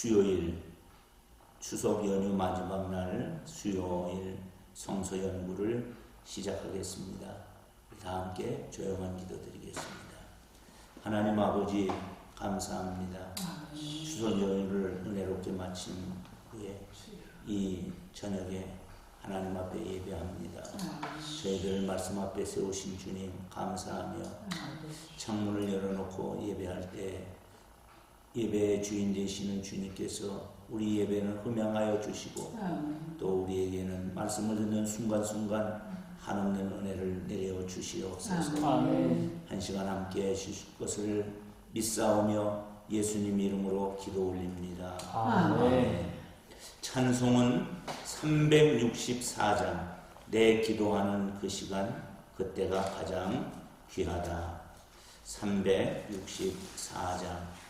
수요일 추석 연휴 마지막 날 수요일 성서 연구를 시작하겠습니다. 다 함께 조용한 기도 드리겠습니다. 하나님 아버지 감사합니다. 추석 연휴를 은혜롭게 마친 후에 이 저녁에 하나님 앞에 예배합니다. 저희들 말씀 앞에 세우신 주님 감사하며 창문을 열어놓고 예배할 때 예배의 주인 되시는 주님께서 우리 예배는 흠양하여 주시고 또 우리에게는 말씀을 듣는 순간순간 한없는 은혜를 내려 주시옵소서. 한 시간 함께 해주실 것을 믿사오며 예수님 이름으로 기도 올립니다. 아멘. 찬송은 364장 내 기도하는 그 시간 그때가 가장 귀하다. 364장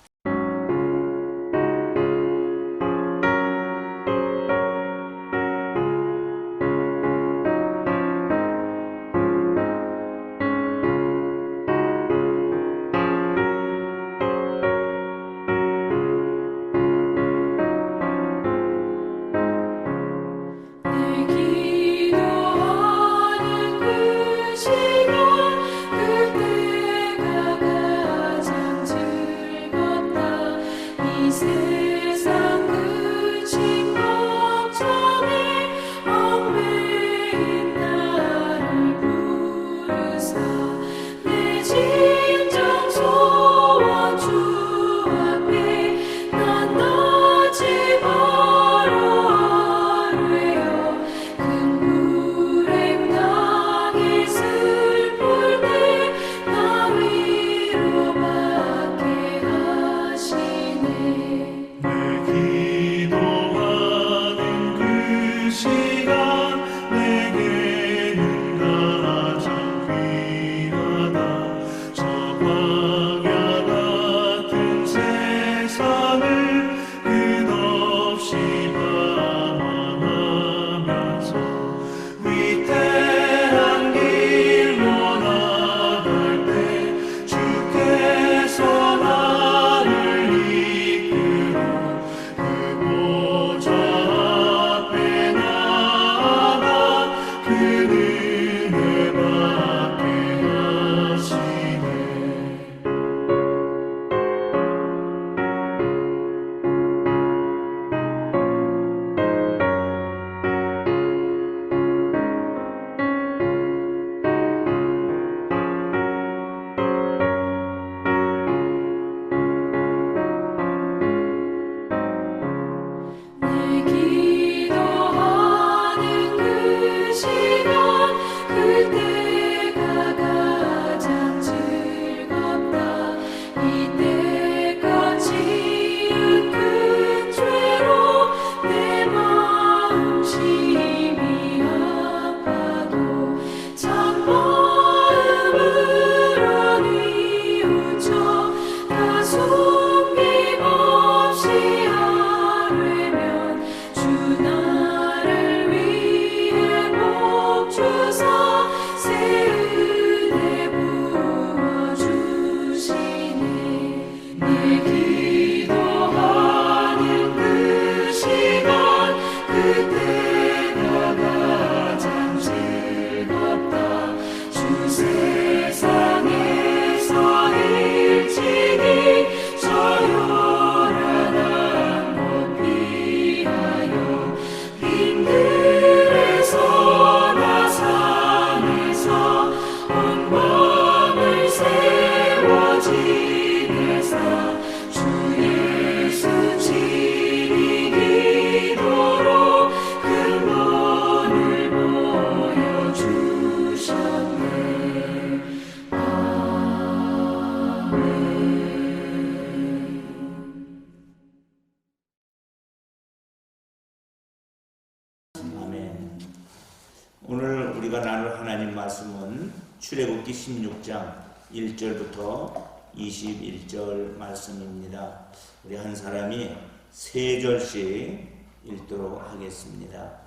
오늘 우리가 나눌 하나님 말씀은 출애굽기 16장 1절부터 21절 말씀입니다. 우리 한 사람이 세 절씩 읽도록 하겠습니다.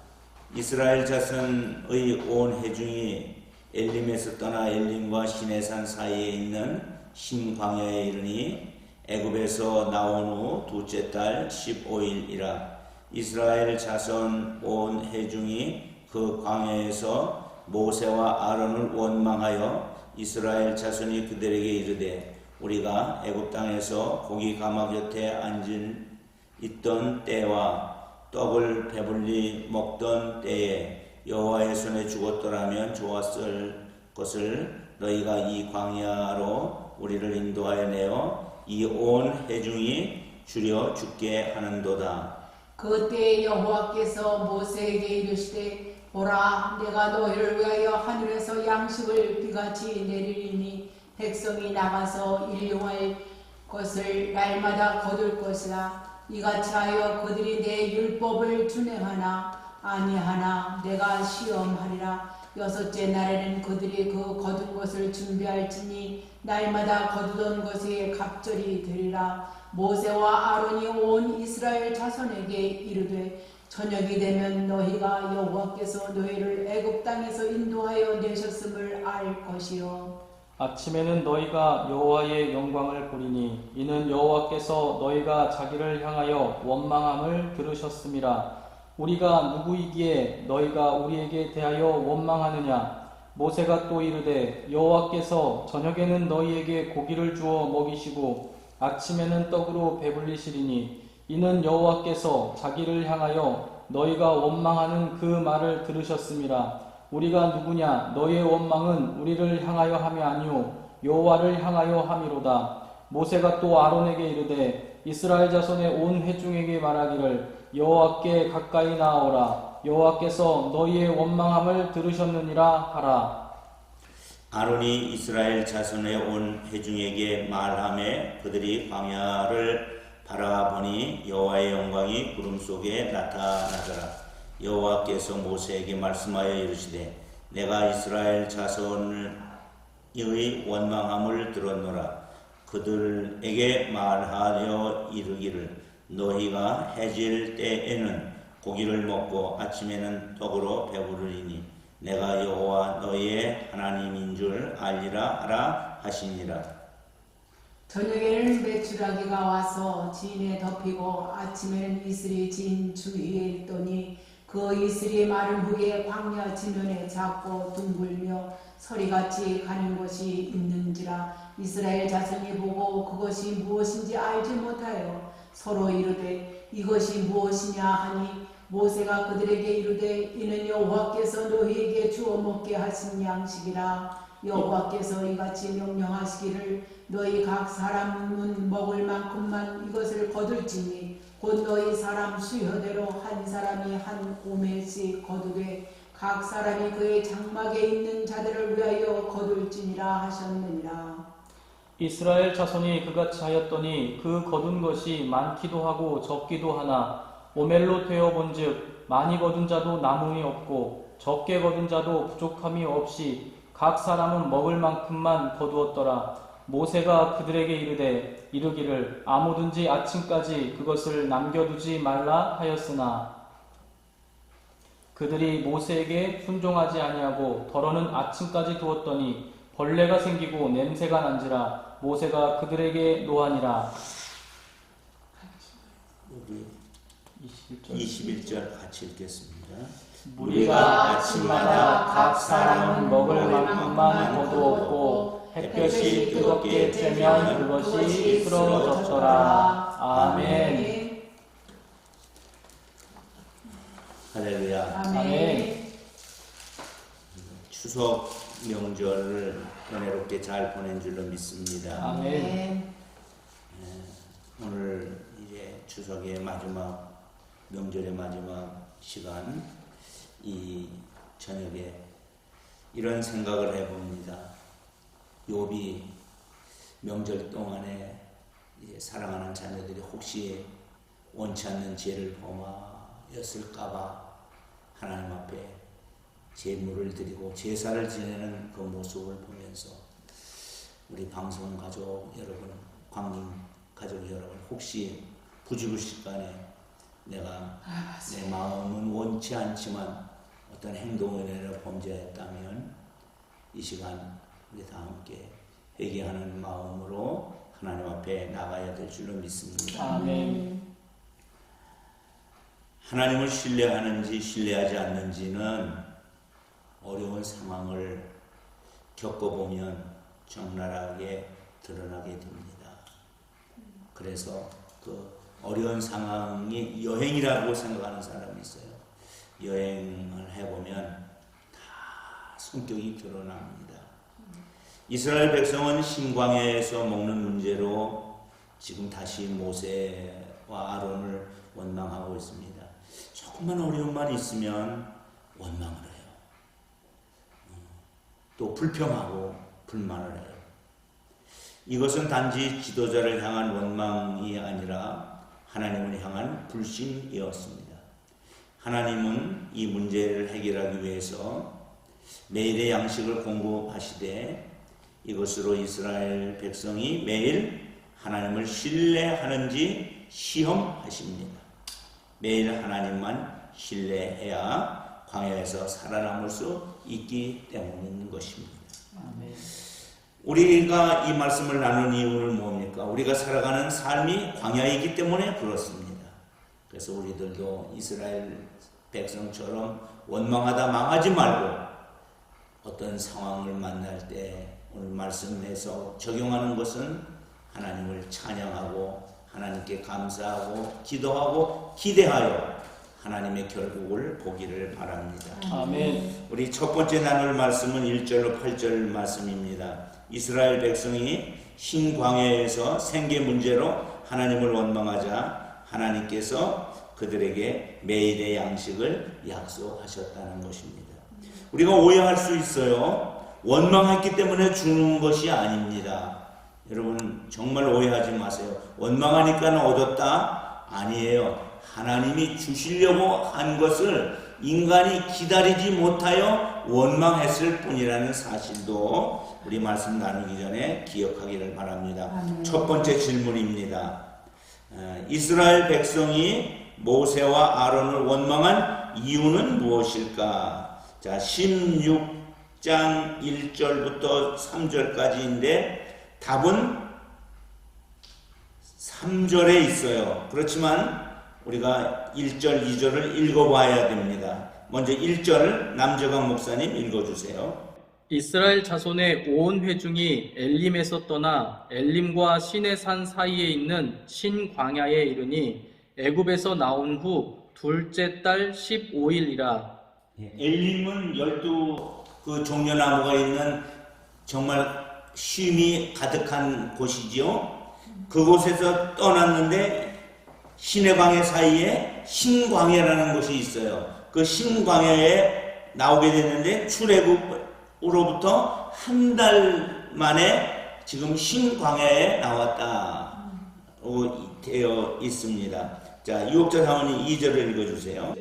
이스라엘 자손의 온 회중이 엘림에서 떠나 엘림과 시내산 사이에 있는 신광야에 이르니 애굽에서 나온 후 둘째 달 15일이라. 이스라엘 자손 온 회중이 그 광야에서 모세와 아론을 원망하여 이스라엘 자손이 그들에게 이르되 우리가 애굽 땅에서 고기 가마 곁에 앉은 있던 때와 떡을 배불리 먹던 때에 여호와의 손에 죽었더라면 좋았을 것을 너희가 이 광야로 우리를 인도하여 내어 이 온 회중이 줄여 죽게 하는도다. 그때 여호와께서 모세에게 이르시되 보라 내가 너희를 위하여 하늘에서 양식을 비같이 내리리니 백성이 나가서 일용할 것을 날마다 거둘 것이라. 이같이 하여 그들이 내 율법을 준행하나 아니하나 내가 시험하리라. 여섯째 날에는 그들이 그 거둔 것을 준비할지니 날마다 거두던 것이 갑절이 되리라. 모세와 아론이 온 이스라엘 자손에게 이르되 저녁이 되면 너희가 여호와께서 너희를 애굽 땅에서 인도하여 내셨음을 알 것이요. 아침에는 너희가 여호와의 영광을 보리니 이는 여호와께서 너희가 자기를 향하여 원망함을 들으셨음이라. 우리가 누구이기에 너희가 우리에게 대하여 원망하느냐. 모세가 또 이르되 여호와께서 저녁에는 너희에게 고기를 주어 먹이시고 아침에는 떡으로 배불리시리니 이는 여호와께서 자기를 향하여 너희가 원망하는 그 말을 들으셨음이라. 우리가 누구냐. 너희의 원망은 우리를 향하여 함이 아니오 여호와를 향하여 함이로다. 모세가 또 아론에게 이르되 이스라엘 자손의 온 회중에게 말하기를 여호와께 가까이 나아오라. 여호와께서 너희의 원망함을 들으셨느니라 하라. 아론이 이스라엘 자손의 온 회중에게 말하매 그들이 광야를 바라보니 여호와의 영광이 구름 속에 나타나더라. 여호와께서 모세에게 말씀하여 이르시되 내가 이스라엘 자손의 원망함을 들었노라. 그들에게 말하여 이르기를 너희가 해질 때에는 고기를 먹고 아침에는 떡으로 배부르리니 내가 여호와 너희의 하나님인 줄 알리라 하라 하시니라. 저녁에는 메추라기가 와서 진에 덮이고 아침에는 이슬이 진 주위에 있더니 그 이슬이 마른 후에 광야 지면에 작고 둥글며 서리같이 가는 것이 있는지라. 이스라엘 자손이 보고 그것이 무엇인지 알지 못하여 서로 이르되 이것이 무엇이냐 하니 모세가 그들에게 이르되 이는 여호와께서 너희에게 주어 먹게 하신 양식이라. 여호와께서 이같이 명령하시기를 너희 각 사람은 먹을 만큼만 이것을 거둘지니 곧 너희 사람 수여대로 한 사람이 한 오멜씩 거두되 각 사람이 그의 장막에 있는 자들을 위하여 거둘지니라 하셨느니라. 이스라엘 자손이 그같이 하였더니 그 거둔 것이 많기도 하고 적기도 하나 오멜로 되어 본즉 많이 거둔 자도 남음이 없고 적게 거둔 자도 부족함이 없이 각 사람은 먹을 만큼만 거두었더라. 모세가 그들에게 이르기를 아무든지 아침까지 그것을 남겨두지 말라 하였으나 그들이 모세에게 순종하지 아니하고 덜어는 아침까지 두었더니 벌레가 생기고 냄새가 난지라. 모세가 그들에게 노하니라. 21절 같이 읽겠습니다. 우리가 아침마다 각 사람은 먹을 만큼만 거두었고 햇볕이 뜨겁게 쬐면 그것이 쓰러졌더라. 아멘. 할렐루야. 아멘. 추석 명절을 은혜롭게 잘 보낸 줄로 믿습니다. 아멘. 오늘 이제 추석의 마지막 명절의 마지막 시간 이 저녁에 이런 생각을 해봅니다. 욥이 명절 동안에 이제 사랑하는 자녀들이 혹시 원치 않는 죄를 범하였을까봐 하나님 앞에 제물을 드리고 제사를 지내는 그 모습을 보면서 우리 방송 가족 여러분, 광림 가족 여러분 혹시 부지불식간에 내가 내 마음은 원치 않지만 어떤 행동을 범죄했다면 이 시간 우리 다 함께 회개하는 마음으로 하나님 앞에 나가야 될 줄로 믿습니다. 아멘. 하나님을 신뢰하는지 신뢰하지 않는지는 어려운 상황을 겪어보면 적나라하게 드러나게 됩니다. 그래서 그 어려운 상황이 여행이라고 생각하는 사람이 있어요. 여행을 해보면 다 성격이 드러납니다. 이스라엘 백성은 신광야에서 먹는 문제로 지금 다시 모세와 아론을 원망하고 있습니다. 조금만 어려움만 있으면 원망을 해요. 또 불평하고 불만을 해요. 이것은 단지 지도자를 향한 원망이 아니라 하나님을 향한 불신이었습니다. 하나님은 이 문제를 해결하기 위해서 매일의 양식을 공급하시되 이것으로 이스라엘 백성이 매일 하나님을 신뢰하는지 시험하십니다. 매일 하나님만 신뢰해야 광야에서 살아남을 수 있기 때문인 것입니다. 아멘. 우리가 이 말씀을 나눈 이유는 뭡니까? 우리가 살아가는 삶이 광야이기 때문에 그렇습니다. 그래서 우리들도 이스라엘 백성처럼 원망하다 망하지 말고 어떤 상황을 만날 때 오늘 말씀에서 적용하는 것은 하나님을 찬양하고 하나님께 감사하고 기도하고 기대하여 하나님의 결국을 보기를 바랍니다. 아멘. 우리 첫 번째 나눌 말씀은 1절로 8절 말씀입니다. 이스라엘 백성이 신광야에서 생계 문제로 하나님을 원망하자 하나님께서 그들에게 매일의 양식을 약속하셨다는 것입니다. 우리가 오해할 수 있어요. 원망했기 때문에 죽는 것이 아닙니다. 여러분 정말 오해하지 마세요. 원망하니까 얻었다? 아니에요. 하나님이 주시려고 한 것을 인간이 기다리지 못하여 원망했을 뿐이라는 사실도 우리 말씀 나누기 전에 기억하기를 바랍니다. 첫 번째 질문입니다. 이스라엘 백성이 모세와 아론을 원망한 이유는 무엇일까? 자, 16장 1절부터 3절까지인데 답은 3절에 있어요. 그렇지만 우리가 1절, 2절을 읽어봐야 됩니다. 먼저 1절 남재광 목사님 읽어주세요. 이스라엘 자손의 온 회중이 엘림에서 떠나 엘림과 시내 산 사이에 있는 신광야에 이르니 애굽에서 나온 후 둘째 달 15일이라. 엘림은 12그 종려나무가 있는 정말 쉼이 가득한 곳이지요. 그곳에서 떠났는데 시내광야 사이에 신광야라는 곳이 있어요. 그 신광야에 나오게 됐는데 출애굽으로부터 한 달 만에 지금 신광야에 나왔다 되어 있습니다. 자, 유혹자 사모님 2절을 읽어주세요.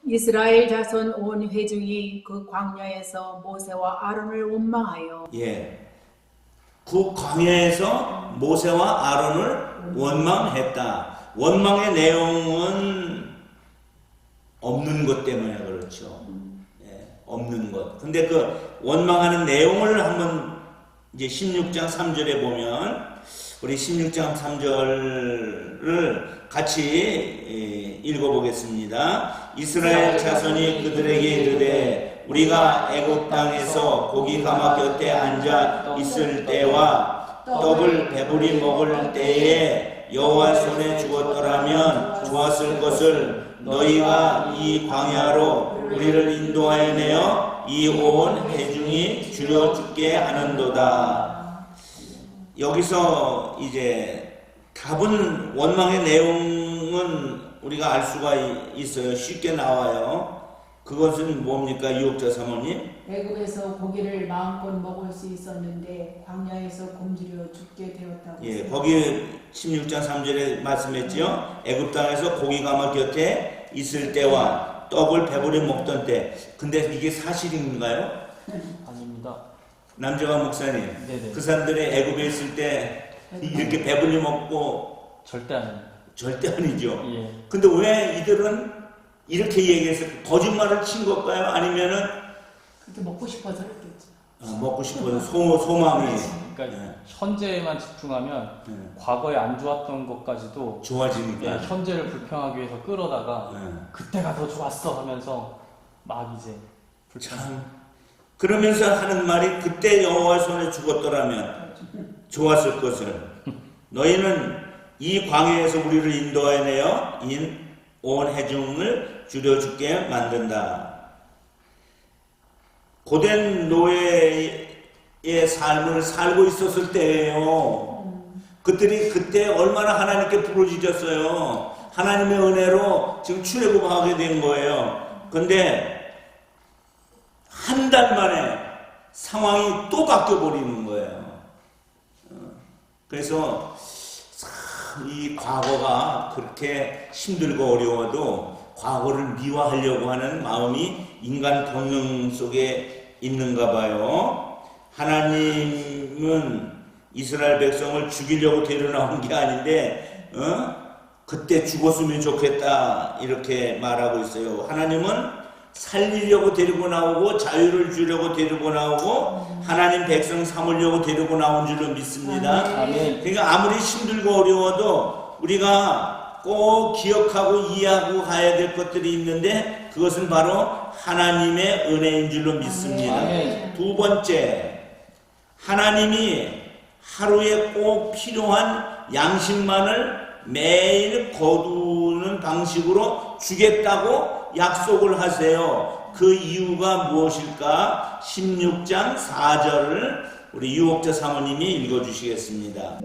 이스라엘 자손 온 회중이 그 광야에서 모세와 아론을 원망하여 그 광야에서 모세와 아론을 원망했다. 원망의 내용은 없는 것 때문에 그렇죠. 없는 것. 근데 그 원망하는 내용을 한번 이제 16장 3절에 보면 우리 16장 3절을 같이 읽어보겠습니다. 이스라엘 자손이 그들에게 이르되 우리가 애굽 땅에서 고기 가마 곁에 앉아 있을 때와 떡을 배불리 먹을 때에 여호와 손에 주었더라면 좋았을 것을 너희가 이 광야로 우리를 인도하여 내어 이 온 회중이 주려 죽게 하는도다. 여기서 이제 답은 원망의 내용은 우리가 알 수가 있어요. 쉽게 나와요. 그것은 뭡니까, 유혹자 사모님? 애굽에서 고기를 마음껏 먹을 수 있었는데 광야에서 굶주려 죽게 되었다고. 거기 16장 3절에 말씀했죠. 애굽 땅에서 고기 가마 곁에 있을 때와 떡을 배불리 먹던 때. 근데 이게 사실인가요? 아닙니다. 남재광 목사님, 네네. 그 사람들이 애굽에 있을 때 이렇게 배불리 먹고 절대 아닙니다. 절대 아니죠. 예. 근데 왜 이들은 이렇게 얘기해서 거짓말을 친 걸까요? 아니면은 그렇게 먹고 싶어서 그랬겠죠. 먹고 싶은 소망이 그러니까 예. 현재에만 집중하면 예. 과거에 안 좋았던 것까지도 좋아지니까. 현재를 불평하기 위해서 끌어다가 예. 그때가 더 좋았어 하면서 막 이제 참 그러면서 하는 말이 그때 여호와의 손에 죽었더라면 좋았을 것을 너희는 이 광야에서 우리를 인도하여 온 해중을 줄여주게 만든다. 고된 노예의 삶을 살고 있었을 때예요. 그들이 그때 얼마나 하나님께 부르짖었어요. 하나님의 은혜로 지금 출애굽하게 된 거예요. 근데 한 달 만에 상황이 또 바뀌어 버리는 거예요. 그래서 이 과거가 그렇게 힘들고 어려워도 과거를 미화하려고 하는 마음이 인간 본능 속에 있는가 봐요. 하나님은 이스라엘 백성을 죽이려고 데려나온 게 아닌데 그때 죽었으면 좋겠다 이렇게 말하고 있어요. 하나님은 살리려고 데리고 나오고 자유를 주려고 데리고 나오고 하나님 백성 삼으려고 데리고 나온 줄로 믿습니다. 아멘. 그러니까 아무리 힘들고 어려워도 우리가 꼭 기억하고 이해하고 가야 될 것들이 있는데 그것은 바로 하나님의 은혜인 줄로 믿습니다. 아멘. 두 번째, 하나님이 하루에 꼭 필요한 양식만을 매일 거두는 방식으로 주겠다고 약속을 하세요. 그 이유가 무엇일까? 16장 4절을 우리 유옥자 사모님이 읽어주시겠습니다.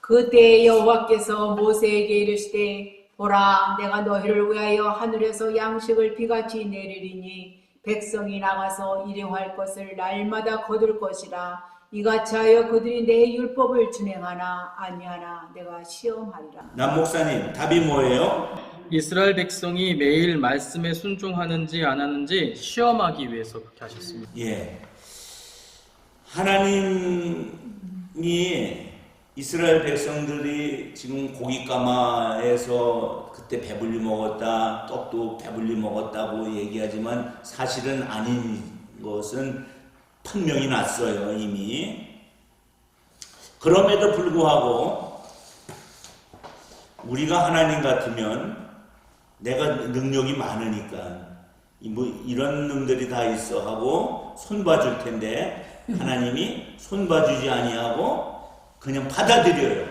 그때 여호와께서 모세에게 이르시되 보라 내가 너희를 위하여 하늘에서 양식을 비같이 내리리니 백성이 나가서 일용할 것을 날마다 거둘 것이라 이같이 하여 그들이 내 율법을 준행하나 아니하나 내가 시험하리라. 남 목사님 답이 뭐예요? 이스라엘 백성이 매일 말씀에 순종하는지 안 하는지 시험하기 위해서 그렇게 하셨습니다. 예, 하나님이 이스라엘 백성들이 지금 고깃가마에서 그때 배불리 먹었다, 떡도 배불리 먹었다고 얘기하지만 사실은 아닌 것은 판명이 났어요, 이미. 그럼에도 불구하고 우리가 하나님 같으면 내가 능력이 많으니까 뭐 이런 놈들이 다 있어 하고 손봐줄 텐데 하나님이 손봐주지 아니하고 그냥 받아들여요.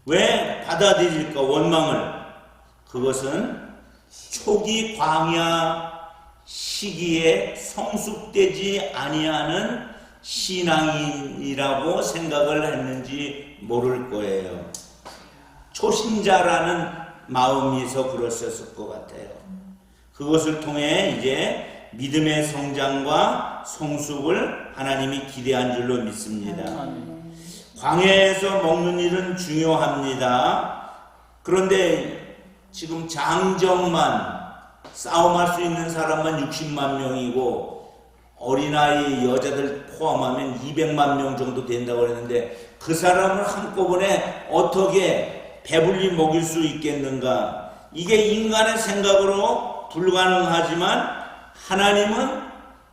왜 받아들일까? 원망을. 그것은 초기 광야 시기에 성숙되지 아니하는 신앙인이라고 생각을 했는지 모를 거예요. 초신자라는 마음에서 그러셨을 것 같아요. 그것을 통해 이제 믿음의 성장과 성숙을 하나님이 기대한 줄로 믿습니다. 광야에서 먹는 일은 중요합니다. 그런데 지금 장정만 싸움할 수 있는 사람만 60만 명이고 어린아이 여자들 포함하면 200만 명 정도 된다고 그랬는데 그 사람을 한꺼번에 어떻게 배불리 먹일 수 있겠는가? 이게 인간의 생각으로 불가능하지만 하나님은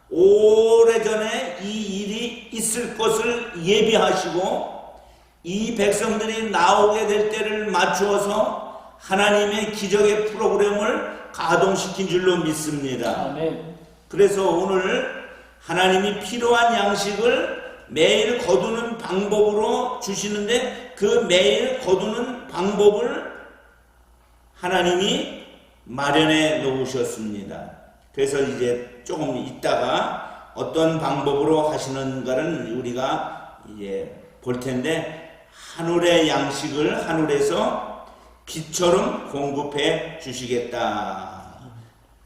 오래전에 이 일이 있을 것을 예비하시고 이 백성들이 나오게 될 때를 맞추어서 하나님의 기적의 프로그램을 가동시킨 줄로 믿습니다. 아멘. 그래서 오늘 하나님이 필요한 양식을 매일 거두는 방법으로 주시는데 그 매일 거두는 방법을 하나님이 마련해 놓으셨습니다. 그래서 이제 조금 있다가 어떤 방법으로 하시는가는 우리가 이제 볼 텐데 하늘의 양식을 하늘에서 비처럼 공급해 주시겠다.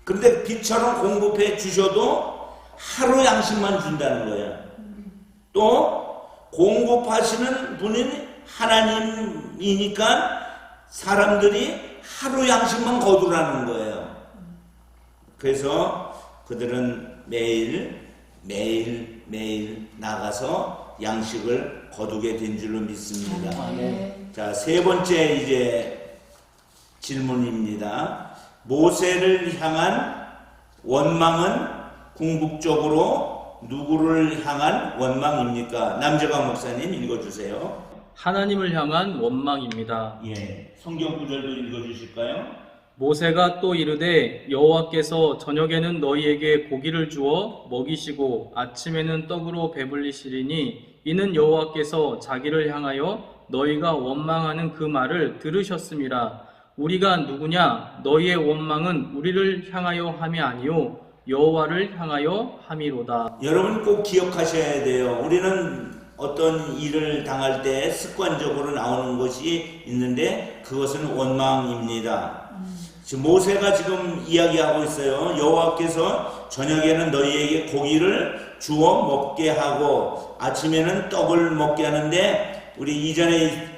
그런데 비처럼 공급해 주셔도 하루 양식만 준다는 거예요. 또 공급하시는 분은 하나님이니까 사람들이 하루 양식만 거두라는 거예요. 그래서 그들은 매일 나가서 양식을 거두게 된 줄로 믿습니다. 자, 세 번째 이제 질문입니다. 모세를 향한 원망은 궁극적으로 누구를 향한 원망입니까? 남재광 목사님 읽어주세요. 하나님을 향한 원망입니다. 예, 성경 구절도 읽어주실까요? 모세가 또 이르되 여호와께서 저녁에는 너희에게 고기를 주어 먹이시고 아침에는 떡으로 배불리시리니 이는 여호와께서 자기를 향하여 너희가 원망하는 그 말을 들으셨음이라. 우리가 누구냐? 너희의 원망은 우리를 향하여 함이 아니요 여호와를 향하여 함이로다. 여러분 꼭 기억하셔야 돼요. 우리는 어떤 일을 당할 때 습관적으로 나오는 것이 있는데 그것은 원망입니다. 지금 모세가 지금 이야기하고 있어요. 여호와께서 저녁에는 너희에게 고기를 주어 먹게 하고 아침에는 떡을 먹게 하는데, 우리 이전에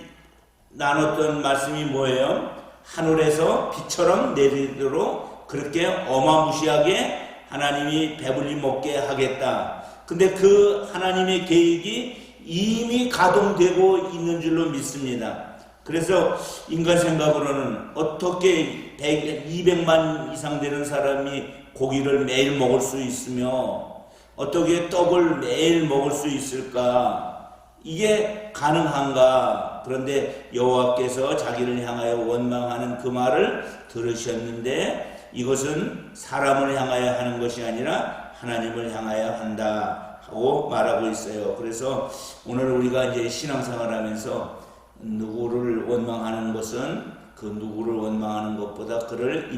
나눴던 말씀이 뭐예요? 하늘에서 비처럼 내리도록 그렇게 어마무시하게 하나님이 배불리 먹게 하겠다. 근데 그 하나님의 계획이 이미 가동되고 있는 줄로 믿습니다. 그래서 인간 생각으로는 어떻게 200만 이상 되는 사람이 고기를 매일 먹을 수 있으며 어떻게 떡을 매일 먹을 수 있을까? 이게 가능한가? 그런데 여호와께서 자기를 향하여 원망하는 그 말을 들으셨는데 이것은 사람을 향하여 하는 것이 아니라 하나님을 향하여 한다 하고 말하고 있어요. 그래서 오늘 우리가 이제 신앙생활 하면서 누구를 원망하는 것은 그 누구를 원망하는 것보다 그를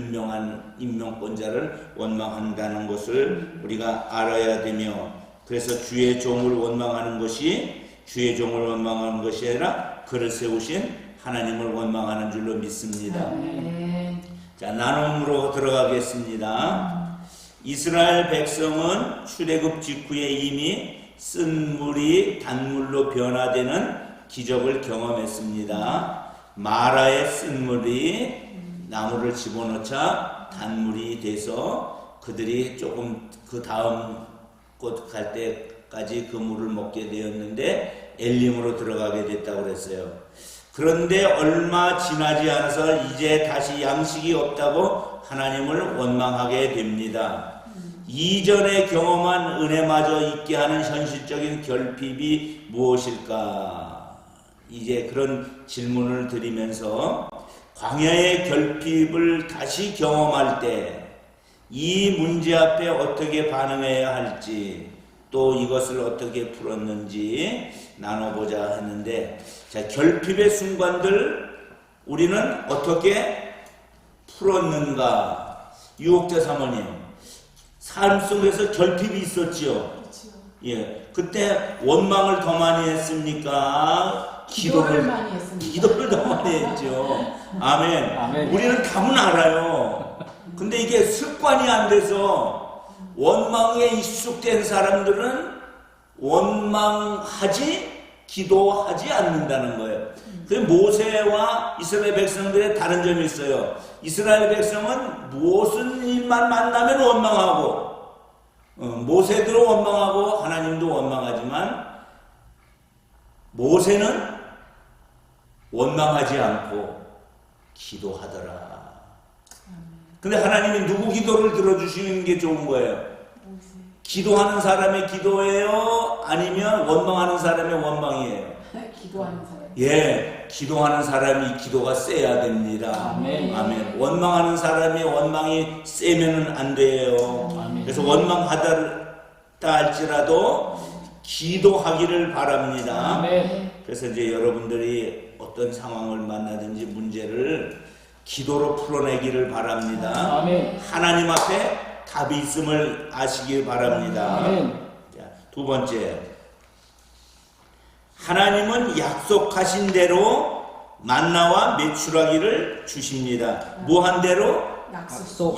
임명권자를 원망한다는 것을 우리가 알아야 되며, 그래서 주의 종을 원망하는 것이 주의 종을 원망하는 것이 아니라 그를 세우신 하나님을 원망하는 줄로 믿습니다. 자, 나눔으로 들어가겠습니다. 이스라엘 백성은 출애굽 직후에 이미 쓴 물이 단물로 변화되는 기적을 경험했습니다. 마라의 쓴 물이 나무를 집어넣자 단물이 돼서 그들이 조금 그 다음 곳 갈 때까지 그 물을 먹게 되었는데 엘림으로 들어가게 됐다고 그랬어요. 그런데 얼마 지나지 않아서 이제 다시 양식이 없다고 하나님을 원망하게 됩니다. 이전에 경험한 은혜마저 잊게 하는 현실적인 결핍이 무엇일까? 이제 그런 질문을 드리면서 광야의 결핍을 다시 경험할 때 이 문제 앞에 어떻게 반응해야 할지, 또 이것을 어떻게 풀었는지 나눠보자 했는데, 자, 결핍의 순간들 우리는 어떻게 풀었는가? 유옥재 사모님, 삶 속에서 결핍이 있었지요. 예, 그때 원망을 더 많이 했습니까? 기도를 많이 했습니다. 기도를 더 많이 했죠. 아멘. 아멘. 우리는 답은 알아요. 근데 이게 습관이 안 돼서 원망에 익숙된 사람들은 원망하지 기도하지 않는다는 거예요. 그 모세와 이스라엘 백성들의 다른 점이 있어요. 이스라엘 백성은 무슨 일만 만나면 원망하고, 모세도 원망하고 하나님도 원망하지만 모세는 원망하지 않고 기도하더라. 근데 하나님이 누구 기도를 들어주시는 게 좋은 거예요? 기도하는 사람의 기도예요? 아니면 원망하는 사람의 원망이에요? 기도하는 사람. 예, 기도하는 사람이 기도가 세야 됩니다. 아멘. 아멘. 원망하는 사람이 원망이 세면은 안 돼요. 아멘. 그래서 원망하다 할지라도 기도하기를 바랍니다. 아멘. 그래서 이제 여러분들이 어떤 상황을 만나든지 문제를 기도로 풀어내기를 바랍니다. 아멘. 하나님 앞에 답이 있음을 아시길 바랍니다. 아멘. 자, 두 번째, 하나님은 약속하신 대로 만나와 메추라기를 주십니다. 무한 대로?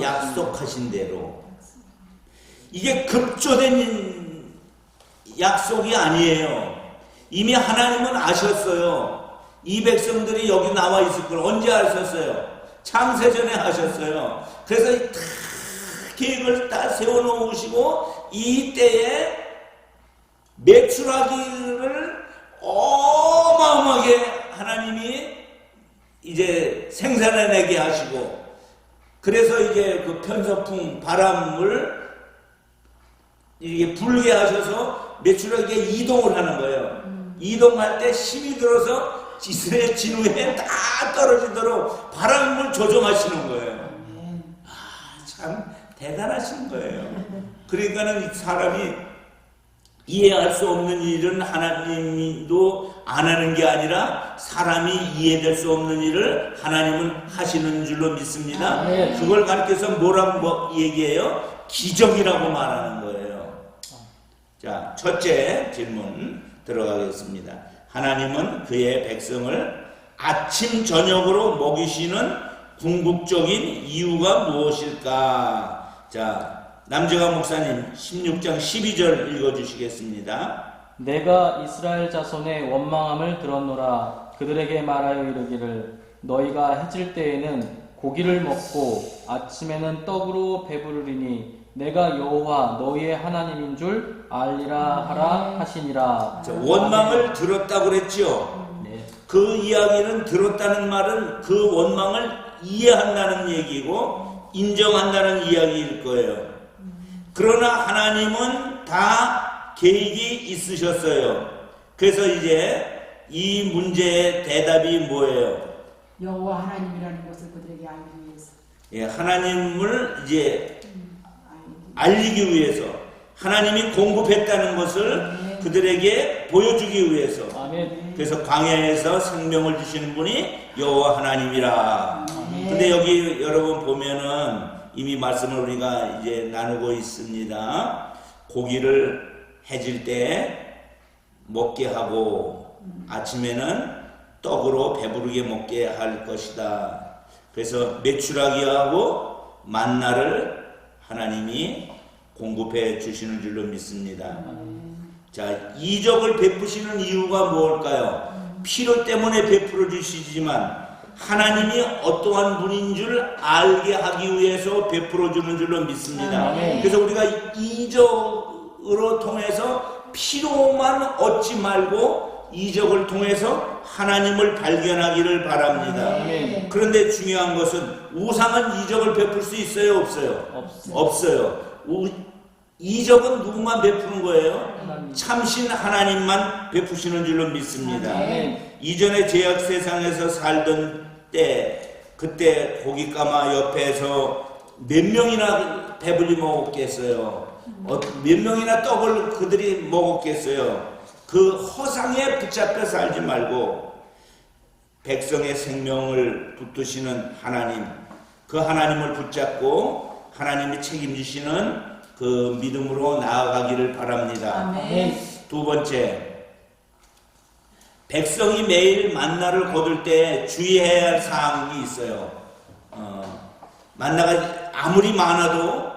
약속하신 대로. 이게 급조된 약속이 아니에요. 이미 하나님은 아셨어요. 이 백성들이 여기 나와 있을 걸 언제 아셨어요? 창세전에 하셨어요. 그래서 다 계획을 다 세워놓으시고 이때에 메추라기를 어마어마하게 하나님이 이제 생산해내게 하시고, 그래서 이제 그 편서풍 바람을 이게 불게 하셔서 메추라기가 이동을 하는 거예요. 이동할 때 힘이 들어서 이스라엘 진우에 다 떨어지도록 바람을 조정하시는 거예요. 참 대단하신 거예요. 그러니까는 사람이 이해할 수 없는 일은 하나님도 안 하는 게 아니라 사람이 이해될 수 없는 일을 하나님은 하시는 줄로 믿습니다. 그걸 가르쳐서 뭐라고 얘기해요? 기적이라고 말하는 거예요. 자, 첫째 질문 들어가겠습니다. 하나님은 그의 백성을 아침 저녁으로 먹이시는 궁극적인 이유가 무엇일까? 자, 남재관 목사님 16장 12절 읽어주시겠습니다. 내가 이스라엘 자손의 원망함을 들었노라. 그들에게 말하여 이르기를 너희가 해질 때에는 고기를 먹고 아침에는 떡으로 배부르리니 내가 여호와 너희의 하나님인 줄 알리라 하라 하시니라. 자, 원망을 들었다고 그랬죠. 네. 그 이야기는 들었다는 말은 그 원망을 이해한다는 얘기고 인정한다는 이야기일 거예요. 그러나 하나님은 다 계획이 있으셨어요. 그래서 이제 이 문제의 대답이 뭐예요? 여호와 하나님이라는 것을 그들에게 알기 위해서. 예, 하나님을 이제 알리기 위해서 하나님이 공급했다는 것을 그들에게 보여주기 위해서. 아멘. 그래서 광야에서 생명을 주시는 분이 여호와 하나님이라. 근데 여기 여러분 보면은 이미 말씀을 우리가 이제 나누고 있습니다. 고기를 해질 때 먹게 하고 아침에는 떡으로 배부르게 먹게 할 것이다. 그래서 메추라기하고 만나를 하나님이 공급해 주시는 줄로 믿습니다. 자, 이적을 베푸시는 이유가 무엇일까요? 필요 때문에 베풀어 주시지만 하나님이 어떠한 분인 줄 알게 하기 위해서 베풀어 주는 줄로 믿습니다. 그래서 우리가 이적으로 통해서 필요만 얻지 말고 이적을 통해서 하나님을 발견하기를 바랍니다. 그런데 중요한 것은 우상은 이적을 베풀 수 있어요? 없어요? 없어요. 이적은 누구만 베푸는 거예요? 참신 하나님만 베푸시는 줄로 믿습니다. 이전에 죄악 세상에서 살던 때 그때 고깃가마 옆에서 몇 명이나 배불리 먹었겠어요? 몇 명이나 떡을 그들이 먹었겠어요? 그 허상에 붙잡혀 살지 말고 백성의 생명을 붙드시는 하나님, 그 하나님을 붙잡고 하나님이 책임지시는 그 믿음으로 나아가기를 바랍니다. 아멘. 두 번째, 백성이 매일 만나를 거둘 때 주의해야 할 사항이 있어요. 만나가 아무리 많아도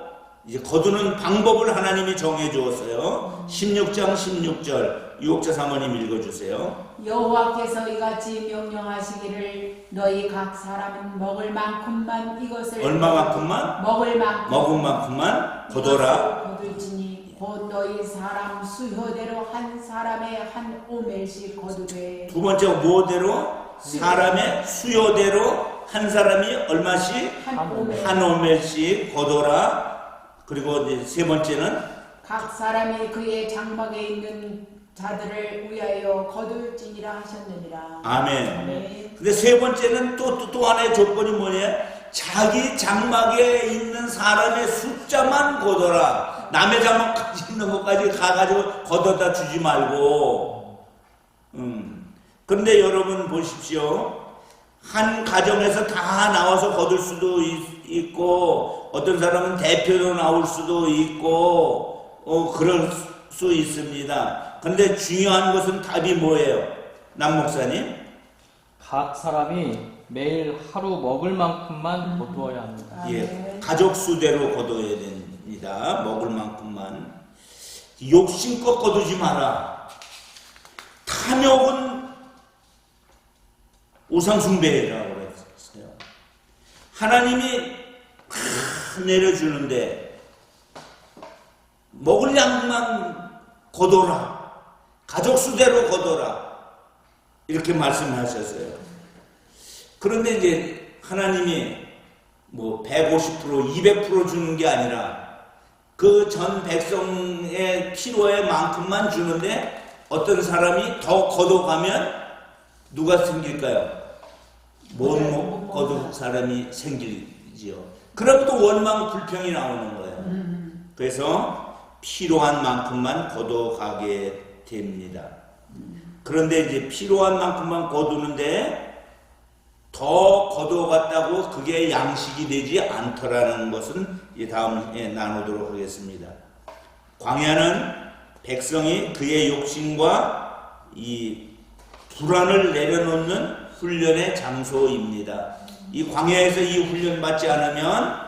이제 거두는 방법을 하나님이 정해 주었어요. 16장 16절 유혹자 사모님 읽어주세요. 여호와께서 이같이 명령하시기를 너희 각 사람은 먹을 만큼만 이것을 얼마만큼만? 먹을 만큼만 거둬라. 거둘지니 곧 너희 사람 수효대로 한 사람의 한 오멜씩 거두되. 두 번째 뭐대로? 사람의 수요대로 한 사람이 얼마씩? 한 오멜씩 거둬라. 그리고 이제 세 번째는 각 사람이 그의 장막에 있는 자들을 위하여 거둘지니라 하셨느니라. 아멘. 근데 세 번째는 또 하나의 조건이 뭐냐? 자기 장막에 있는 사람의 숫자만 거둬라. 남의 장막까지 있는 것까지 가가지고 거둬다 주지 말고. 그런데 여러분 보십시오. 한 가정에서 다 나와서 거둘 수도 있고 어떤 사람은 대표로 나올 수도 있고 그럴 수 있습니다. 그런데 중요한 것은 답이 뭐예요? 남 목사님? 각 사람이 매일 하루 먹을 만큼만 거두어야 합니다. 예, 가족 수대로 거둬야 됩니다. 먹을 만큼만. 욕심껏 거두지 마라. 탐욕은 우상숭배라고 그랬어요. 하나님이 내려주는데 먹을 양만 거둬라. 가족 수대로 거둬라. 이렇게 말씀하셨어요. 그런데 이제 하나님이 뭐 150%, 200% 주는 게 아니라 그 전 백성의 필요에 만큼만 주는데 어떤 사람이 더 걷어가면 누가 생길까요? 못 거둘 사람이 생기지요. 그럼 또 원망 불평이 나오는 거예요. 그래서 필요한 만큼만 걷어가게 됩니다. 그런데 이제 필요한 만큼만 거두는데 더 거둬갔다고 그게 양식이 되지 않더라는 것은 이제 다음에 나누도록 하겠습니다. 광야는 백성이 그의 욕심과 이 불안을 내려놓는 훈련의 장소입니다. 이 광야에서 이 훈련 받지 않으면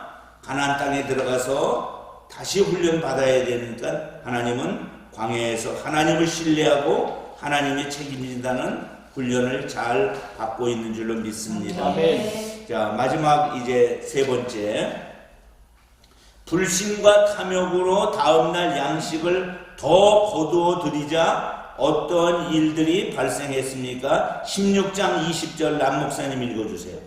가나안 땅에 들어가서 다시 훈련 받아야 되니까 하나님은 광야에서 하나님을 신뢰하고 하나님이 책임진다는 훈련을 잘 받고 있는 줄로 믿습니다. 아멘. 자, 마지막 이제 세 번째. 불신과 탐욕으로 다음날 양식을 더 거두어 드리자 어떤 일들이 발생했습니까? 16장 20절 남 목사님 읽어주세요.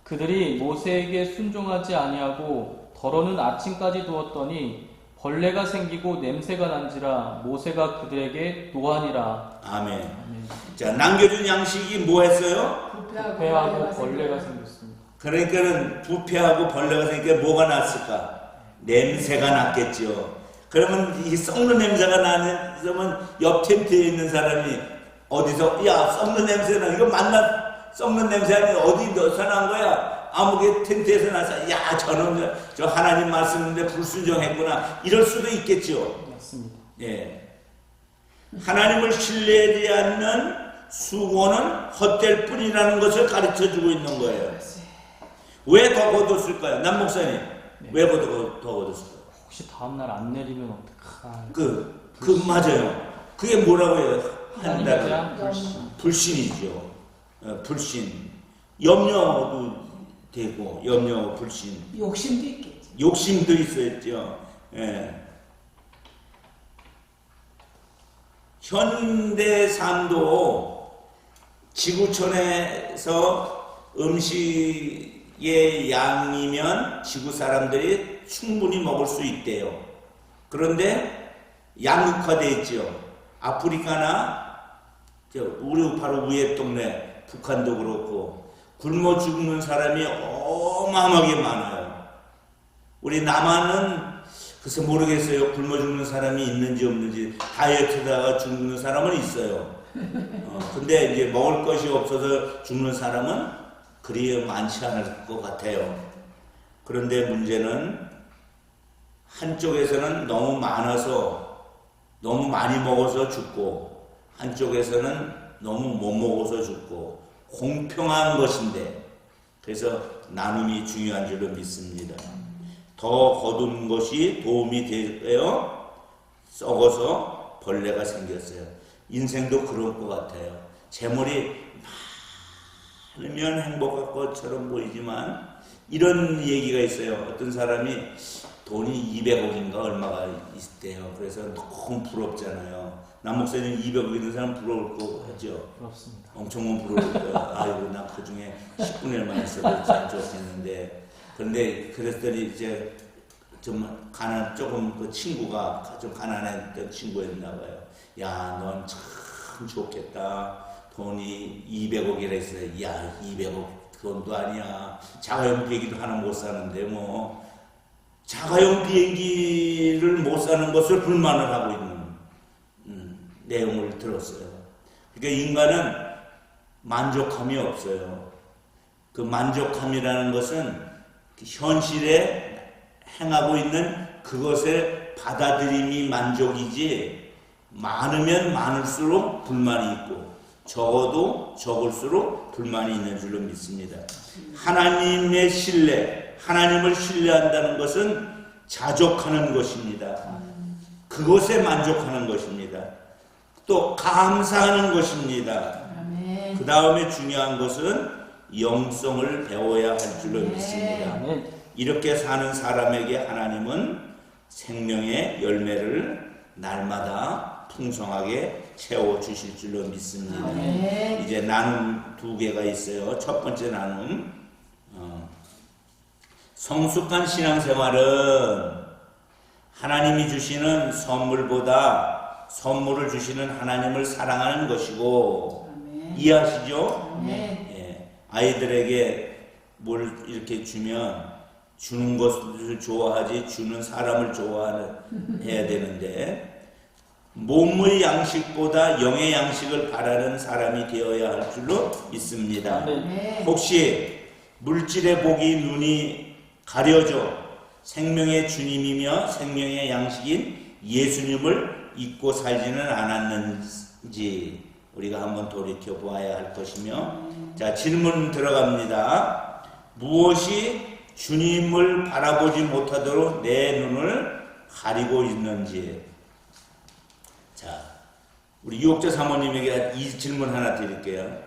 그들이 모세에게 순종하지 아니하고 더러는 아침까지 두었더니 벌레가 생기고 냄새가 난지라 모세가 그들에게 노하니라. 아멘. 자, 남겨준 양식이 뭐 했어요? 부패하고 벌레가 생겼습니다. 그러니까는 부패하고 벌레가 생기니까 뭐가 났을까? 냄새가 났겠죠. 그러면 이 썩는 냄새가 나면 옆 텐트에 있는 사람이 어디서 야 썩는 냄새 나 이거 맞나 썩는 냄새 아니 어디서 난 거야? 아무개 텐트에서 나서 야 저놈 저 하나님 말씀인데 불순종했구나 이럴 수도 있겠죠. 맞습니다. 예. 하나님을 신뢰하지 않는 수고는 헛될 뿐이라는 것을 가르쳐주고 있는 거예요. 왜 더 거뒀을까요? 남 목사님, 네. 왜 더 거뒀을까요? 혹시 다음날 안 내리면 어떡하? 맞아요. 그게 뭐라고 해요? 하나님에 한다고. 대한 불신. 불신이죠. 불신. 염려도 되고, 염려, 불신. 욕심도 있겠죠. 욕심도 있었죠. 예. 현대 삶도 지구촌에서 음식의 양이면 지구 사람들이 충분히 먹을 수 있대요. 그런데 양극화되어 있죠. 아프리카나 우리 바로 위에 동네 북한도 그렇고 굶어 죽는 사람이 어마어마하게 많아요. 우리 남한은 글쎄 모르겠어요. 굶어 죽는 사람이 있는지 없는지. 다이어트다가 죽는 사람은 있어요. 근데 이제 먹을 것이 없어서 죽는 사람은 그리 많지 않을 것 같아요. 그런데 문제는 한쪽에서는 너무 많아서 너무 많이 먹어서 죽고 한쪽에서는 너무 못 먹어서 죽고 공평한 것인데 그래서 나눔이 중요한 줄로 믿습니다. 더 거둔 것이 도움이 되어요. 썩어서 벌레가 생겼어요. 인생도 그럴 것 같아요. 재물이 많으면 행복할 것처럼 보이지만 이런 얘기가 있어요. 어떤 사람이 돈이 200억인가 얼마가 있대요. 그래서 너무 부럽잖아요. 남 목사님 200억 있는 사람 부러울 거 하죠. 부럽습니다. 엄청 부러울 거예요. 아이고 나 그 중에 10분의 1만 있어도 참 좋겠는데 근데 그랬더니 이제 좀 조금 그 친구가 좀 가난했던 친구였나 봐요. 야, 넌 참 좋겠다. 돈이 200억이라 했어요. 야, 200억 돈도 아니야. 자가용 비행기도 하나 못 사는데 뭐 자가용 비행기를 못 사는 것을 불만을 하고 있는 내용을 들었어요. 그러니까 인간은 만족함이 없어요. 그 만족함이라는 것은 현실에 행하고 있는 그것의 받아들임이 만족이지 많으면 많을수록 불만이 있고 적어도 적을수록 불만이 있는 줄로 믿습니다. 하나님의 신뢰, 하나님을 신뢰한다는 것은 자족하는 것입니다. 그것에 만족하는 것입니다. 또 감사하는 것입니다. 그 다음에 중요한 것은 영성을 배워야 할 줄로 믿습니다. 이렇게 사는 사람에게 하나님은 생명의 열매를 날마다 풍성하게 채워주실 줄로 믿습니다. 이제 나눔 두 개가 있어요. 첫 번째 나눔, 성숙한 신앙생활은 하나님이 주시는 선물보다 선물을 주시는 하나님을 사랑하는 것이고 아멘. 이해하시죠? 아멘. 예, 아이들에게 뭘 이렇게 주면 주는 것을 좋아하지 주는 사람을 해야 되는데 몸의 양식보다 영의 양식을 바라는 사람이 되어야 할 줄로 믿습니다. 아멘. 혹시 물질의 복이 눈이 가려져 생명의 주님이며 생명의 양식인 예수님을 잊고 살지는 않았는지 우리가 한번 돌이켜 보아야 할 것이며 자 질문 들어갑니다. 무엇이 주님을 바라보지 못하도록 내 눈을 가리고 있는지. 자 우리 유혹자 사모님에게 이 질문 하나 드릴게요.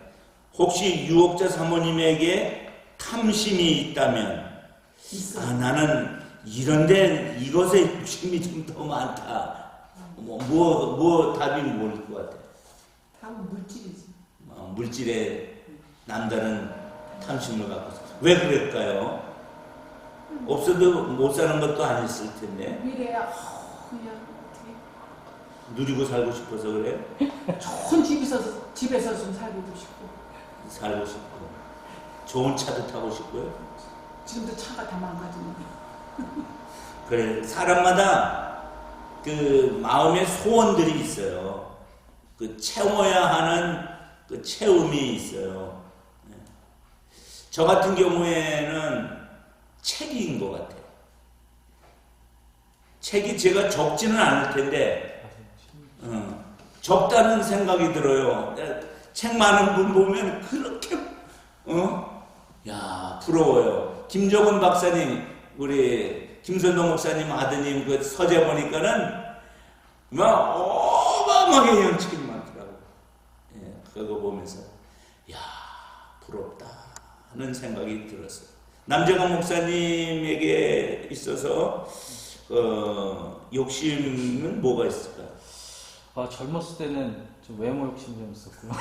혹시 유혹자 사모님에게 탐심이 있다면 있어. 아 나는 이런데 이것에 욕심이 좀 더 많다. 뭐 답이 뭐일 것 같아? 다 물질이지. 물질에 남다른 탐심을 갖고 있어. 왜 그럴까요? 없어도 못 사는 것도 아니었을 텐데 미래야 그냥 어떻게 누리고 살고 싶어서 그래? 좋은 집에서 좀 살고도 싶고 살고 싶고 좋은 차도 타고 싶고요. 지금도 차가 다 망가지는데. 그래 사람마다 그 마음의 소원들이 있어요. 그 채워야 하는 그 채움이 있어요. 네. 저 같은 경우에는 책인 것 같아요. 책이 제가 적지는 않을 텐데 적다는 생각이 들어요. 책 많은 분 보면 그렇게 야 부러워요. 김정은 박사님 우리 김선동 목사님 아드님 그 서재 보니까는 막 어마어마하게 형 책이 많더라고. 예, 그거 보면서 야 부럽다 하는 생각이 들었어요. 남재관 목사님에게 있어서 욕심은 뭐가 있을까? 젊었을 때는 좀 외모 욕심이 좀 있었고요.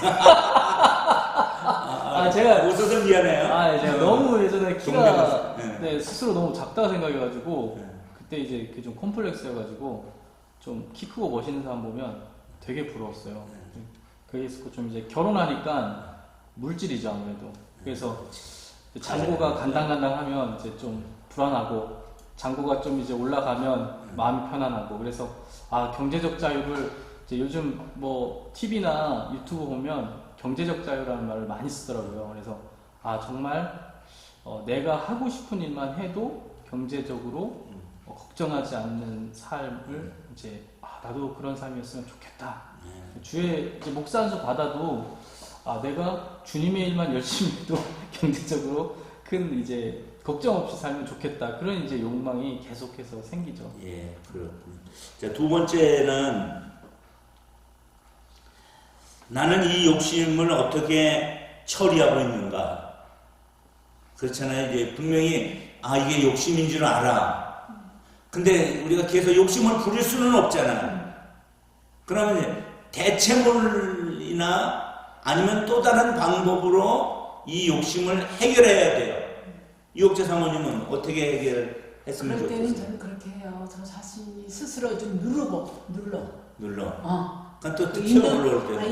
제가 웃어서 미안해요. 제가 너무 예전에 키가 동네에서, 네, 스스로 너무 작다고 생각해가지고 네. 그때 이제 그 좀 컴플렉스여가지고 좀 키 크고 멋있는 사람 보면 되게 부러웠어요. 그게 있었고 좀 이제 결혼하니까 물질이죠 아무래도. 그래서 잔고가 간당간당하면 이제 좀 불안하고 잔고가 좀 이제 올라가면 마음이 편안하고 그래서 경제적 자유를 이제 요즘 뭐 TV나 유튜브 보면 경제적 자유라는 말을 많이 쓰더라고요. 그래서 정말 내가 하고 싶은 일만 해도 경제적으로 걱정하지 않는 삶을 이제 나도 그런 삶이었으면 좋겠다. 주의 이제 목사 안수 받아도 내가 주님의 일만 열심히 해도 경제적으로 큰 이제 걱정 없이 살면 좋겠다. 그런 이제 욕망이 계속해서 생기죠. 예, 그렇군요. 자, 두 번째는 나는 이 욕심을 어떻게 처리하고 있는가? 그렇잖아요. 이제 분명히 이게 욕심인 줄 알아. 근데 우리가 계속 욕심을 부릴 수는 없잖아요. 그러면 이제 대체물이나 아니면 또 다른 방법으로 이 욕심을 해결해야 돼요. 유혹자 사모님은 어떻게 해결했으면 그럴 때는 좋겠어요? 저는 그렇게 해요. 저 자신이 스스로 좀 눌러. 그러니까 또 있는, 올라올 때.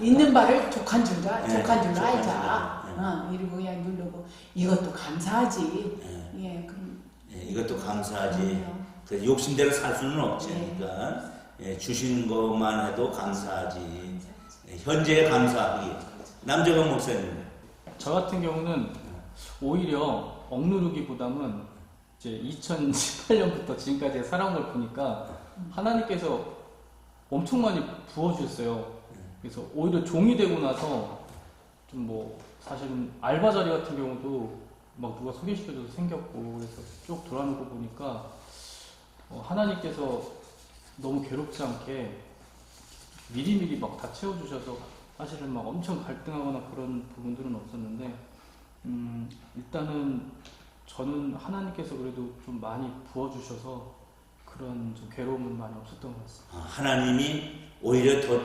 있는 발을 족한 줄로 족한 알자. 줄로, 이러고 그냥 누르고 이것도 감사하지. 그럼 이것도 감사하지. 그럼요. 그래서 욕심대로 살 수는 없지. 네. 그러니까 주신 것만 해도 감사하지. 현재에 감사하기. 남재관 목사님. 저 같은 경우는 오히려 억누르기보다는 이제 2018년부터 지금까지 살아온 걸 보니까 하나님께서 엄청 많이 부어주셨어요. 그래서 오히려 종이 되고 나서 좀 뭐 사실은 알바 자리 같은 경우도 막 누가 소개시켜줘서 생겼고 그래서 쭉 돌아놓고 보니까 하나님께서 너무 괴롭지 않게 미리미리 막 다 채워주셔서 사실은 막 엄청 갈등하거나 그런 부분들은 없었는데 일단은 저는 하나님께서 그래도 좀 많이 부어주셔서 그런 좀 괴로움은 많이 없었던 것 같습니다. 하나님이 오히려 더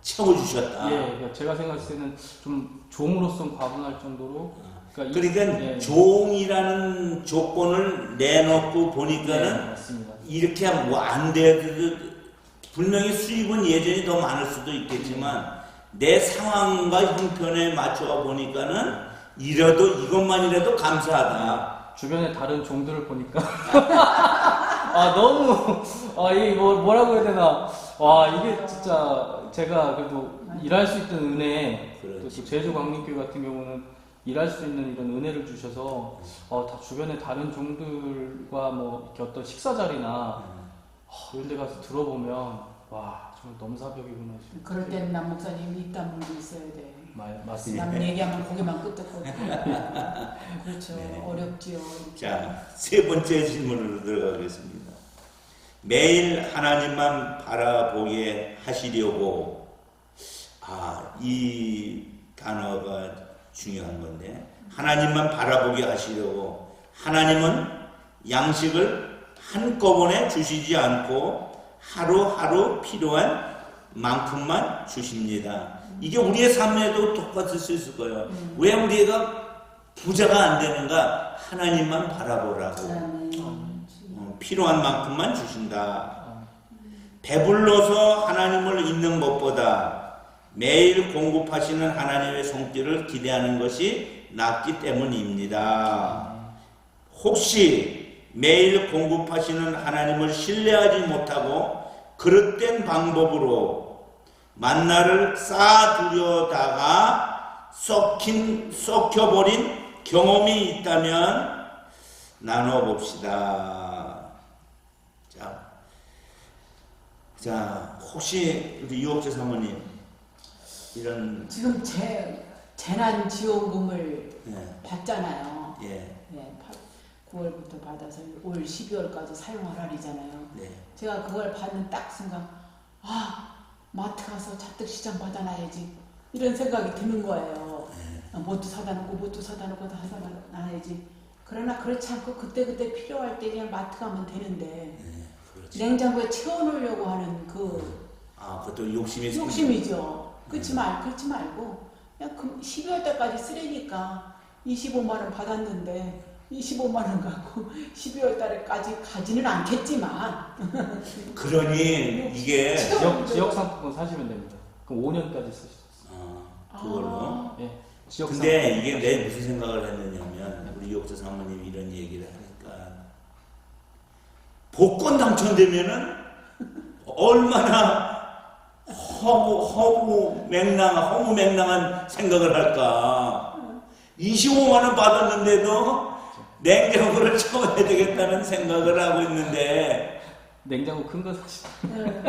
채워주셨다. 그러니까 제가 생각했을 때는 좀 종으로서 과분할 정도로 그러니까 예, 종이라는 조건을 내놓고 예, 보니까는 맞습니다. 이렇게 뭐 안 돼도 분명히 수입은 예전이 더 많을 수도 있겠지만 내 상황과 형편에 맞춰 보니까는 이것만이라도 감사하다. 주변에 다른 종들을 보니까 너무 이게 뭐라고 해야 되나, 이게 진짜 제가 그래도 일할 수 있던 은혜, 또 그렇지. 제주광림교회 같은 경우는 일할 수 있는 이런 은혜를 주셔서 다 주변에 다른 종들과 뭐 이렇게 어떤 식사 자리나 이런 데 가서 들어보면 와 정말 넘사벽이구나 싶어요. 그럴 때는 남 목사님 입다물고 있어야 돼. 맞습니다. 남 얘기하면 고개만 끄덕거려. 그렇죠. 네. 어렵지요. 자, 세 번째 질문으로 들어가겠습니다. 매일 하나님만 바라보게 하시려고, 이 단어가 중요한 건데, 하나님만 바라보게 하시려고, 하나님은 양식을 한꺼번에 주시지 않고 하루하루 필요한 만큼만 주십니다. 이게 우리의 삶에도 똑같을 수 있을 거예요. 왜 우리가 부자가 안 되는가? 하나님만 바라보라고. 필요한 만큼만 주신다. 배불러서 하나님을 잊는 것보다 매일 공급하시는 하나님의 손길을 기대하는 것이 낫기 때문입니다. 혹시 매일 공급하시는 하나님을 신뢰하지 못하고 그릇된 방법으로 만나를 쌓아두려다가 썩혀버린 경험이 있다면 나눠봅시다. 자, 혹시 우리 유옥재 사모님 이런 지금 재난지원금을 예, 받잖아요. 예, 9월부터 받아서 올 12월까지 사용하라리잖아요. 네, 제가 그걸 받는 딱 순간 마트 가서 잔뜩시장 받아놔야지 이런 생각이 드는 거예요. 뭣도 사다 놓고 다 사다 놔야지. 그러나 그렇지 않고 그때그때 필요할 때 그냥 마트 가면 되는데 그렇지. 냉장고에 채워놓으려고 하는 그것도 욕심이 욕심이죠. 그렇지 말고 그냥 12월 때까지 쓰려니까 25만 원 받았는데 25만 원 갖고 12월 달에까지 가지는 않겠지만 그러니 이게 지역 상품권 사시면 됩니다. 그럼 5년까지 쓰실 수 있어요. 그걸로. 예, 지역 근데 이게 내 무슨 생각을 했느냐면 우리 유옥재 사모님이 이런 얘기를 하니까 복권 당첨되면은 얼마나 허무맹랑한 생각을 할까. 25만 원 받았는데도 냉장고를 채워야 되겠다는 생각을 하고 있는데 냉장고 큰 거 사시면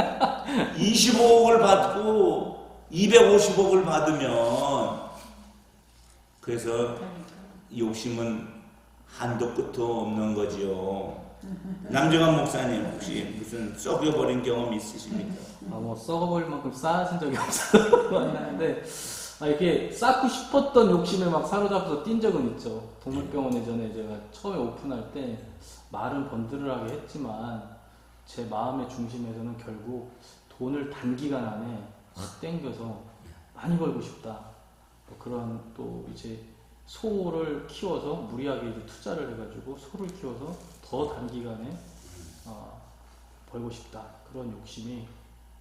25억을 받고 250억을 받으면 그래서 욕심은 한도 끝도 없는 거지요. 남정환 목사님 혹시 무슨 썩여버린 경험이 있으십니까? 뭐 썩어버릴 만큼 쌓으신 적이 없었는데 이렇게 쌓고 싶었던 욕심에 막 사로잡혀서 뛴 적은 있죠. 동물병원 예전에 제가 처음에 오픈할 때 말은 번들하게 했지만 제 마음의 중심에서는 결국 돈을 단기간 안에 확 땡겨서 많이 벌고 싶다. 그런 또 이제 소를 키워서 무리하게 이제 투자를 해가지고 소를 키워서 더 단기간에 벌고 싶다. 그런 욕심이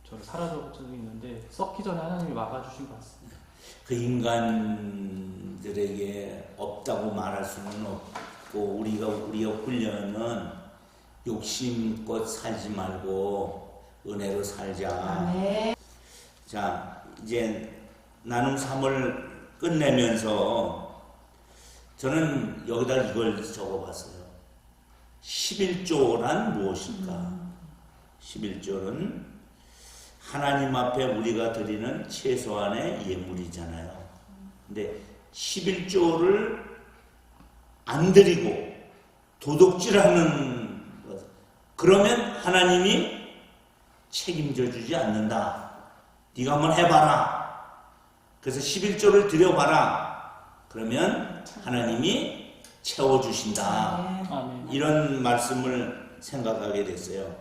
저를 사로잡은 적이 있는데 썩기 전에 하나님이 막아주신 것 같습니다. 그 인간들에게 없다고 말할 수는 없고 우리가 훈련은 욕심껏 살지 말고 은혜로 살자. 네. 자, 이제 나눔 3을 끝내면서 저는 여기다 이걸 적어봤어요. 11조란 무엇일까? 11조는 하나님 앞에 우리가 드리는 최소한의 예물이잖아요. 근데 11조를 안 드리고 도둑질하는 것, 그러면 하나님이 책임져 주지 않는다. 네가 한번 해봐라. 그래서 11조를 드려봐라. 그러면 하나님이 채워주신다. 아멘. 이런 말씀을 생각하게 됐어요.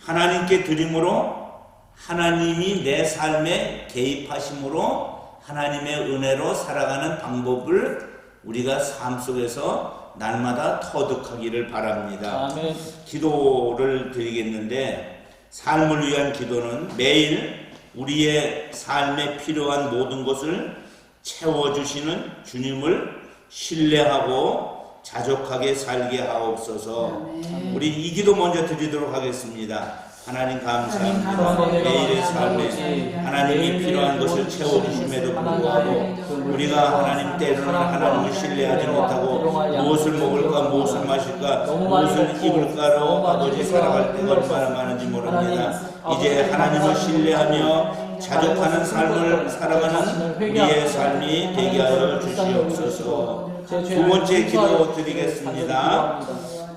하나님께 드림으로 하나님이 내 삶에 개입하심으로 하나님의 은혜로 살아가는 방법을 우리가 삶 속에서 날마다 터득하기를 바랍니다. 아멘. 기도를 드리겠는데 삶을 위한 기도는 매일 우리의 삶에 필요한 모든 것을 채워주시는 주님을 신뢰하고 자족하게 살게 하옵소서. 우리 이 기도 먼저 드리도록 하겠습니다. 하나님 감사합니다. 매일의 삶에 하나님이 필요한 것을 채워주심에도 불구하고 우리가 하나님 때로는 하나님을 신뢰하지 못하고 무엇을 먹을까 무엇을 마실까 무엇을 입을까로 아버지 살아갈 때가 얼마나 많은지 모릅니다. 이제 하나님을 신뢰하며 자족하는 삶을 살아가는 우리의 삶이 되게 하여 주시옵소서. 두 번째 기도 드리겠습니다.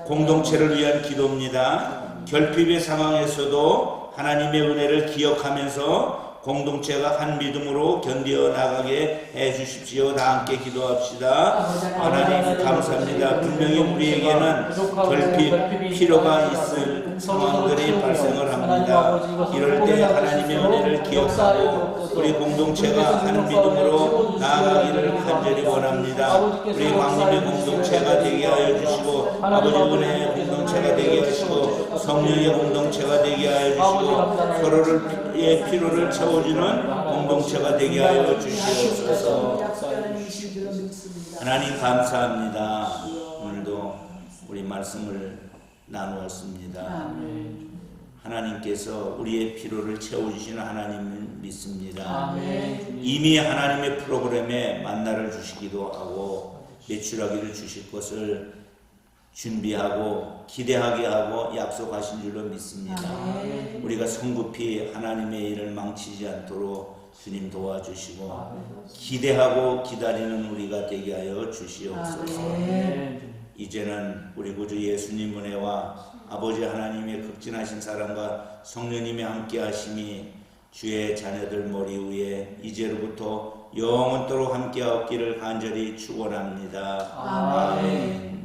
공동체를 위한 기도입니다. 결핍의 상황에서도 하나님의 은혜를 기억하면서 공동체가 한 믿음으로 견디어 나가게 해주십시오. 다 함께 기도합시다. 하나님 감사합니다. 분명히 우리에게는 결핍, 필요가 있을 상황들이 발생을 합니다. 이럴 때 하나님의 은혜를 기억하고 우리 공동체가 한 믿음으로 나아가기를 간절히 원합니다. 우리 왕님의 공동체가 되게 하여 주시고 아버지 은혜의 공동체가 되게 하시고 성령의 공동체가 되게 하여 주시고 서로의 필요를 채워주는 공동체가 되게 하여 주시옵소서. 하나님 감사합니다. 오늘도 우리 말씀을 나누었습니다. 하나님께서 우리의 필요를 채워주시는 하나님을 믿습니다. 아멘. 이미 하나님의 프로그램에 만나를 주시기도 하고 매출하기를 주실 것을 준비하고 기대하게 하고 약속하신 줄로 믿습니다. 우리가 성급히 하나님의 일을 망치지 않도록 주님 도와주시고 기대하고 기다리는 우리가 되게 하여 주시옵소서. 이제는 우리 구주 예수님 은혜와 아버지 하나님의 극진하신 사랑과 성령님의 함께하심이 주의 자녀들 머리 위에 이제로부터 영원토록 함께하옵기를 간절히 축원합니다. 아멘.